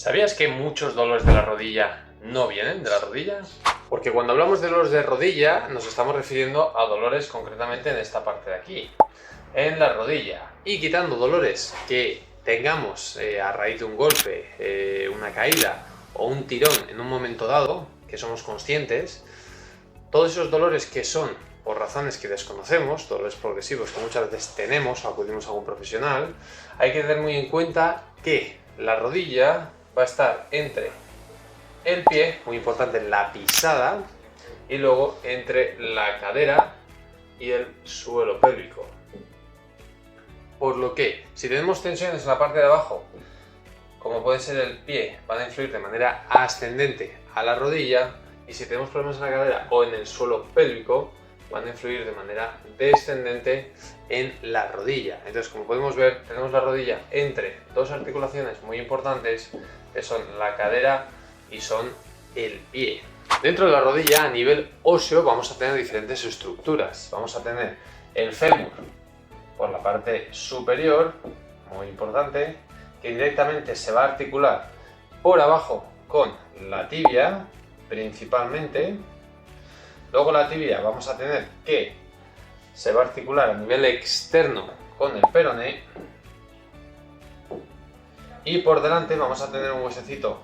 ¿Sabías que muchos dolores de la rodilla no vienen de la rodilla? Porque cuando hablamos de dolores de rodilla nos estamos refiriendo a dolores concretamente en esta parte de aquí, en la rodilla. Y quitando dolores que tengamos a raíz de un golpe, una caída o un tirón en un momento dado, que somos conscientes, todos esos dolores que son por razones que desconocemos, dolores progresivos que muchas veces tenemos o acudimos a un profesional, hay que tener muy en cuenta que la rodilla va a estar entre el pie, muy importante la pisada, y luego entre la cadera y el suelo pélvico. Por lo que, si tenemos tensiones en la parte de abajo, como puede ser el pie, van a influir de manera ascendente a la rodilla, y si tenemos problemas en la cadera o en el suelo pélvico, van a influir de manera descendente en la rodilla. Entonces, como podemos ver, tenemos la rodilla entre dos articulaciones muy importantes, que son la cadera y son el pie. Dentro de la rodilla, a nivel óseo, vamos a tener diferentes estructuras. Vamos a tener el fémur por la parte superior, muy importante, que directamente se va a articular por abajo con la tibia, principalmente. Luego la tibia vamos a tener que se va a articular a nivel externo con el peroné. Y por delante vamos a tener un huesecito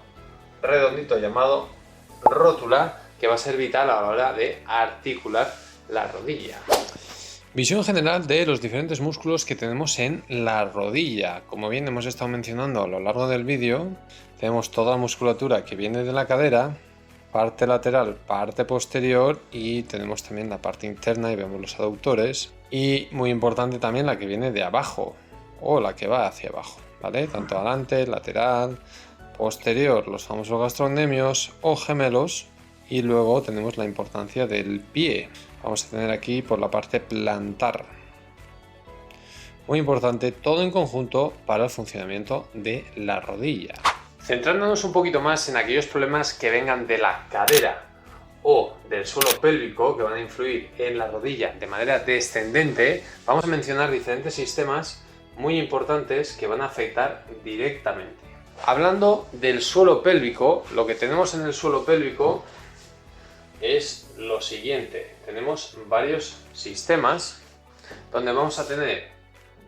redondito llamado rótula, que va a ser vital a la hora de articular la rodilla. Visión general de los diferentes músculos que tenemos en la rodilla. Como bien hemos estado mencionando a lo largo del vídeo, tenemos toda la musculatura que viene de la cadera, parte lateral, parte posterior, y tenemos también la parte interna y vemos los aductores, y muy importante también la que viene de abajo o la que va hacia abajo, ¿vale? Tanto adelante, lateral, posterior, los famosos gastrocnemios o gemelos, y luego tenemos la importancia del pie. Vamos a tener aquí por la parte plantar. Muy importante, todo en conjunto para el funcionamiento de la rodilla. Centrándonos un poquito más en aquellos problemas que vengan de la cadera o del suelo pélvico, que van a influir en la rodilla de manera descendente, vamos a mencionar diferentes sistemas muy importantes que van a afectar directamente. Hablando del suelo pélvico, lo que tenemos en el suelo pélvico es lo siguiente. Tenemos varios sistemas donde vamos a tener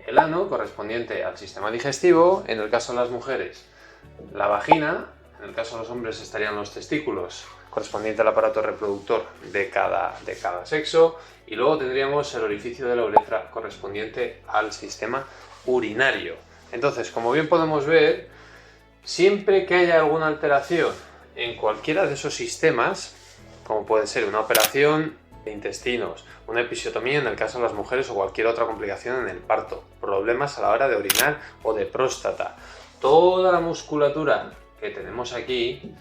el ano correspondiente al sistema digestivo, en el caso de las mujeres la vagina, en el caso de los hombres estarían los testículos correspondiente al aparato reproductor de cada sexo, y luego tendríamos el orificio de la uretra correspondiente al sistema urinario. Entonces, como bien podemos ver, siempre que haya alguna alteración en cualquiera de esos sistemas, como puede ser una operación de intestinos, una episiotomía en el caso de las mujeres o cualquier otra complicación en el parto, problemas a la hora de orinar o de próstata, toda la musculatura que tenemos aquí,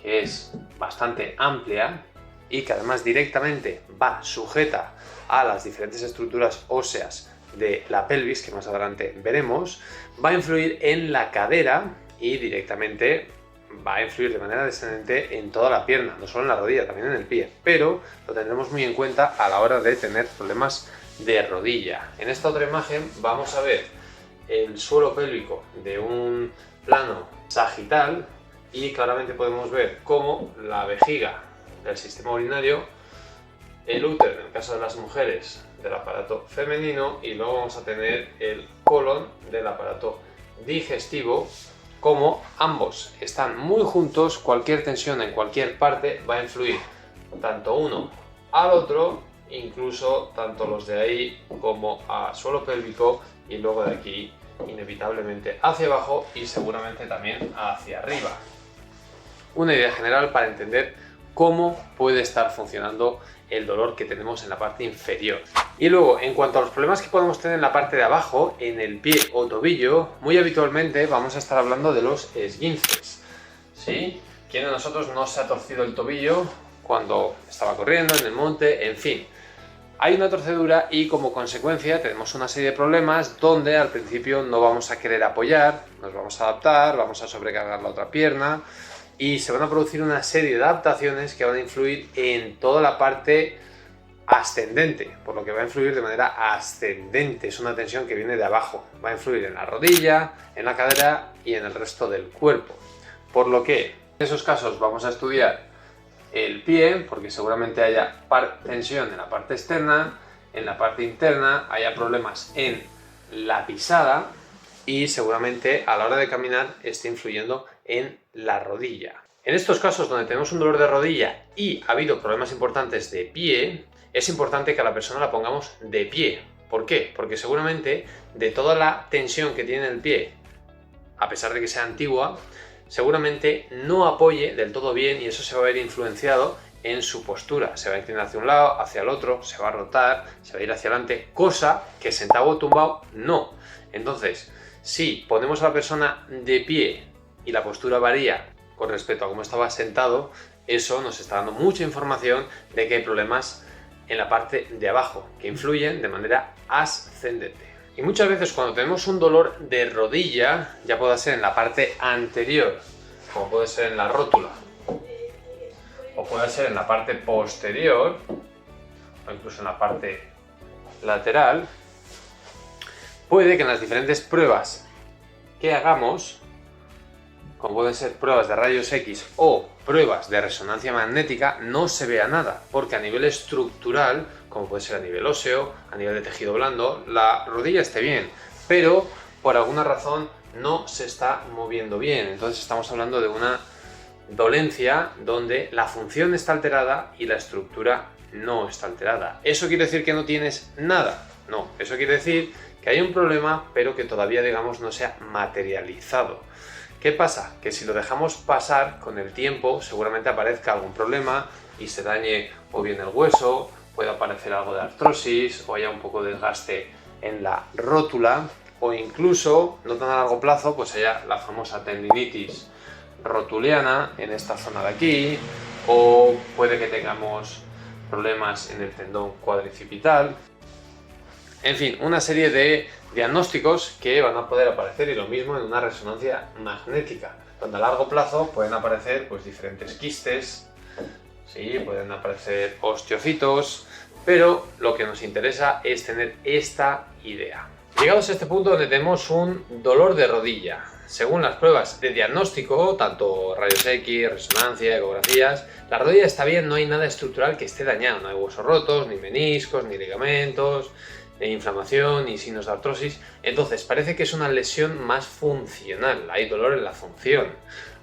que es bastante amplia y que además directamente va sujeta a las diferentes estructuras óseas de la pelvis, que más adelante veremos, va a influir en la cadera y directamente va a influir de manera descendente en toda la pierna, no solo en la rodilla, también en el pie, pero lo tendremos muy en cuenta a la hora de tener problemas de rodilla. En esta otra imagen vamos a ver el suelo pélvico de un plano sagital, y claramente podemos ver cómo la vejiga del sistema urinario, el útero en el caso de las mujeres del aparato femenino, y luego vamos a tener el colon del aparato digestivo. Como ambos están muy juntos, cualquier tensión en cualquier parte va a influir tanto uno al otro, incluso tanto los de ahí como a suelo pélvico, y luego de aquí inevitablemente hacia abajo y seguramente también hacia arriba. Una idea general para entender cómo puede estar funcionando el dolor que tenemos en la parte inferior. Y luego, en cuanto a los problemas que podemos tener en la parte de abajo, en el pie o tobillo, muy habitualmente vamos a estar hablando de los esguinces, ¿sí? ¿Quién de nosotros no se ha torcido el tobillo cuando estaba corriendo en el monte? En fin, hay una torcedura y como consecuencia tenemos una serie de problemas donde al principio no vamos a querer apoyar, nos vamos a adaptar, vamos a sobrecargar la otra pierna, y se van a producir una serie de adaptaciones que van a influir en toda la parte ascendente, por lo que va a influir de manera ascendente. Es una tensión que viene de abajo, va a influir en la rodilla, en la cadera y en el resto del cuerpo. Por lo que en esos casos vamos a estudiar el pie, porque seguramente haya tensión en la parte externa, en la parte interna, haya problemas en la pisada y seguramente a la hora de caminar esté influyendo en la rodilla. En estos casos donde tenemos un dolor de rodilla y ha habido problemas importantes de pie, es importante que a la persona la pongamos de pie. ¿Por qué? Porque seguramente de toda la tensión que tiene el pie, a pesar de que sea antigua, seguramente no apoye del todo bien y eso se va a ver influenciado en su postura. Se va a inclinar hacia un lado, hacia el otro, se va a rotar, se va a ir hacia adelante, cosa que sentado o tumbado no. Entonces, si ponemos a la persona de pie y la postura varía con respecto a cómo estaba sentado, eso nos está dando mucha información de que hay problemas en la parte de abajo que influyen de manera ascendente. Y muchas veces cuando tenemos un dolor de rodilla, ya puede ser en la parte anterior, como puede ser en la rótula, o puede ser en la parte posterior, o incluso en la parte lateral, puede que en las diferentes pruebas que hagamos, como pueden ser pruebas de rayos X o pruebas de resonancia magnética, no se vea nada, porque a nivel estructural, como puede ser a nivel óseo, a nivel de tejido blando, la rodilla esté bien, pero por alguna razón no se está moviendo bien. Entonces estamos hablando de una dolencia donde la función está alterada y la estructura no está alterada. ¿Eso quiere decir que no tienes nada? No, eso quiere decir que hay un problema, pero que todavía, digamos, no se ha materializado. ¿Qué pasa? Que si lo dejamos pasar con el tiempo, seguramente aparezca algún problema y se dañe o bien el hueso, puede aparecer algo de artrosis o haya un poco de desgaste en la rótula o incluso, no tan a largo plazo, pues haya la famosa tendinitis rotuliana en esta zona de aquí, o puede que tengamos problemas en el tendón cuadricipital. En fin, una serie de diagnósticos que van a poder aparecer, y lo mismo en una resonancia magnética, donde a largo plazo pueden aparecer pues diferentes quistes, ¿sí? Pueden aparecer osteocitos, pero lo que nos interesa es tener esta idea. Llegados a este punto donde tenemos un dolor de rodilla, según las pruebas de diagnóstico, tanto rayos X, resonancia, ecografías, la rodilla está bien, no hay nada estructural que esté dañado, no hay huesos rotos, ni meniscos, ni ligamentos, ni inflamación, ni signos de artrosis. Entonces parece que es una lesión más funcional, hay dolor en la función,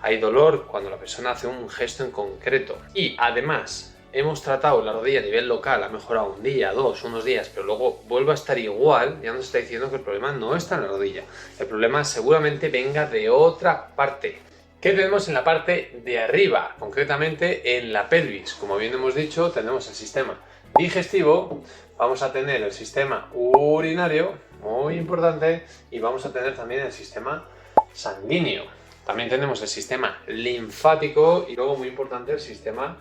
hay dolor cuando la persona hace un gesto en concreto y además hemos tratado la rodilla a nivel local, ha mejorado un día, dos, unos días, pero luego vuelve a estar igual, ya nos está diciendo que el problema no está en la rodilla, el problema seguramente venga de otra parte. ¿Qué tenemos en la parte de arriba? Concretamente en la pelvis. Como bien hemos dicho, tenemos el sistema digestivo, vamos a tener el sistema urinario, muy importante, y vamos a tener también el sistema sanguíneo. También tenemos el sistema linfático y luego, muy importante, el sistema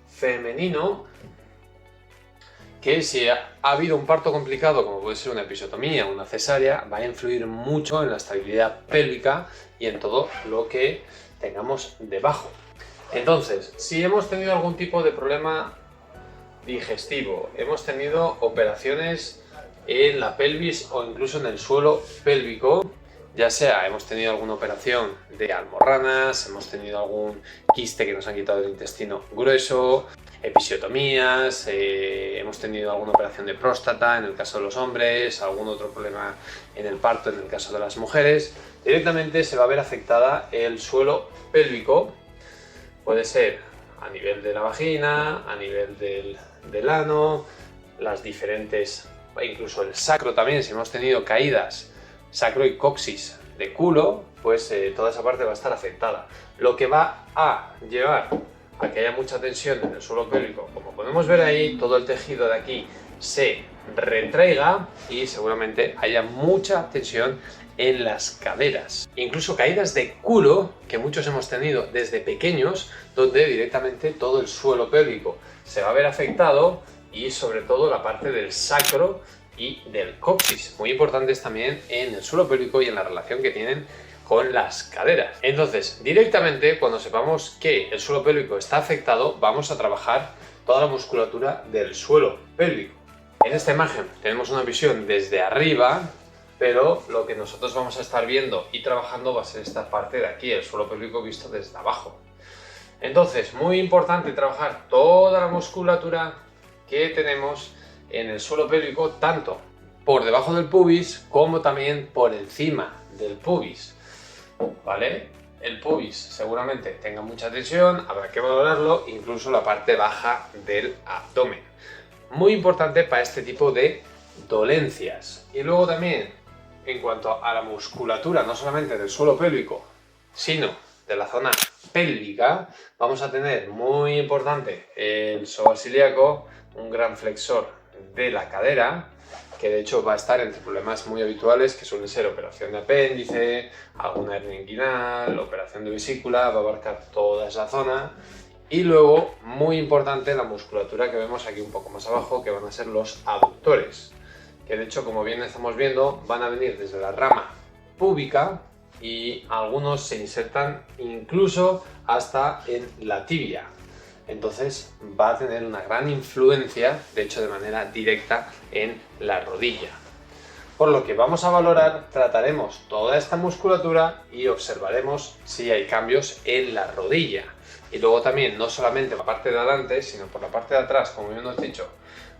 femenino, que si ha habido un parto complicado, como puede ser una episiotomía o una cesárea, va a influir mucho en la estabilidad pélvica y en todo lo que tengamos debajo. Entonces, si hemos tenido algún tipo de problema digestivo, hemos tenido operaciones en la pelvis o incluso en el suelo pélvico, ya sea hemos tenido alguna operación de almorranas, hemos tenido algún quiste que nos han quitado el intestino grueso, episiotomías, hemos tenido alguna operación de próstata en el caso de los hombres, algún otro problema en el parto en el caso de las mujeres, directamente se va a ver afectada el suelo pélvico. Puede ser a nivel de la vagina, a nivel del ano, las diferentes, incluso el sacro también, si hemos tenido caídas sacro y coxis de culo, pues toda esa parte va a estar afectada. Lo que va a llevar a que haya mucha tensión en el suelo pélvico, como podemos ver ahí, todo el tejido de aquí se retraiga y seguramente haya mucha tensión en las caderas. Incluso caídas de culo, que muchos hemos tenido desde pequeños, donde directamente todo el suelo pélvico se va a ver afectado y sobre todo la parte del sacro y del coxis, muy importantes también en el suelo pélvico y en la relación que tienen con las caderas. Entonces, directamente cuando sepamos que el suelo pélvico está afectado, vamos a trabajar toda la musculatura del suelo pélvico. En esta imagen tenemos una visión desde arriba, pero lo que nosotros vamos a estar viendo y trabajando va a ser esta parte de aquí, el suelo pélvico visto desde abajo. Entonces, muy importante trabajar toda la musculatura que tenemos en el suelo pélvico, tanto por debajo del pubis como también por encima del pubis, ¿vale? El pubis seguramente tenga mucha tensión, habrá que valorarlo, incluso la parte baja del abdomen. Muy importante para este tipo de dolencias. Y luego también, en cuanto a la musculatura, no solamente del suelo pélvico, sino de la zona pélvica, vamos a tener muy importante el psoas ilíaco, un gran flexor de la cadera, que de hecho va a estar entre problemas muy habituales que suelen ser operación de apéndice, alguna hernia inguinal, operación de vesícula, va a abarcar toda esa zona. Y luego, muy importante, la musculatura que vemos aquí un poco más abajo, que van a ser los aductores, que de hecho, como bien estamos viendo, van a venir desde la rama púbica y algunos se insertan incluso hasta en la tibia. Entonces va a tener una gran influencia, de hecho de manera directa, en la rodilla. Por lo que vamos a valorar, trataremos toda esta musculatura y observaremos si hay cambios en la rodilla. Y luego también, no solamente por la parte de adelante, sino por la parte de atrás, como bien hemos dicho,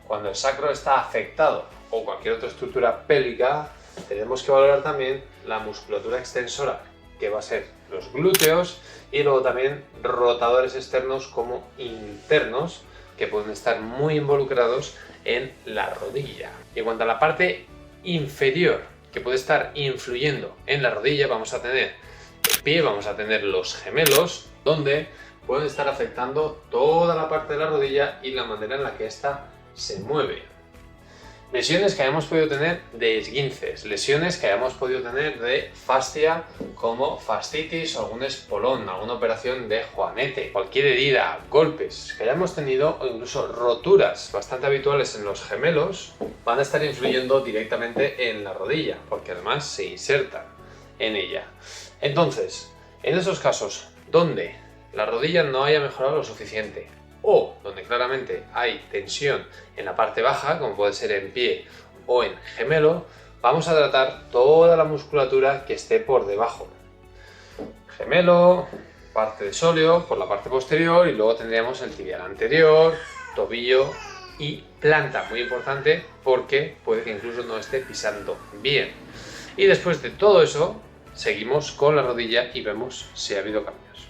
cuando el sacro está afectado o cualquier otra estructura pélvica, tenemos que valorar también la musculatura extensora, que va a ser los glúteos, y luego también rotadores externos como internos, que pueden estar muy involucrados en la rodilla. Y en cuanto a la parte inferior, que puede estar influyendo en la rodilla, vamos a tener el pie, vamos a tener los gemelos, donde pueden estar afectando toda la parte de la rodilla y la manera en la que ésta se mueve. Lesiones que hayamos podido tener de esguinces, lesiones que hayamos podido tener de fascia como fascitis o algún espolón, alguna operación de juanete, cualquier herida, golpes que hayamos tenido o incluso roturas bastante habituales en los gemelos van a estar influyendo directamente en la rodilla, porque además se insertan en ella. Entonces, en esos casos donde la rodilla no haya mejorado lo suficiente, o donde claramente hay tensión en la parte baja, como puede ser en pie o en gemelo, vamos a tratar toda la musculatura que esté por debajo. Gemelo, parte de sóleo por la parte posterior y luego tendríamos el tibial anterior, tobillo y planta, muy importante porque puede que incluso no esté pisando bien. Y después de todo eso, seguimos con la rodilla y vemos si ha habido cambios.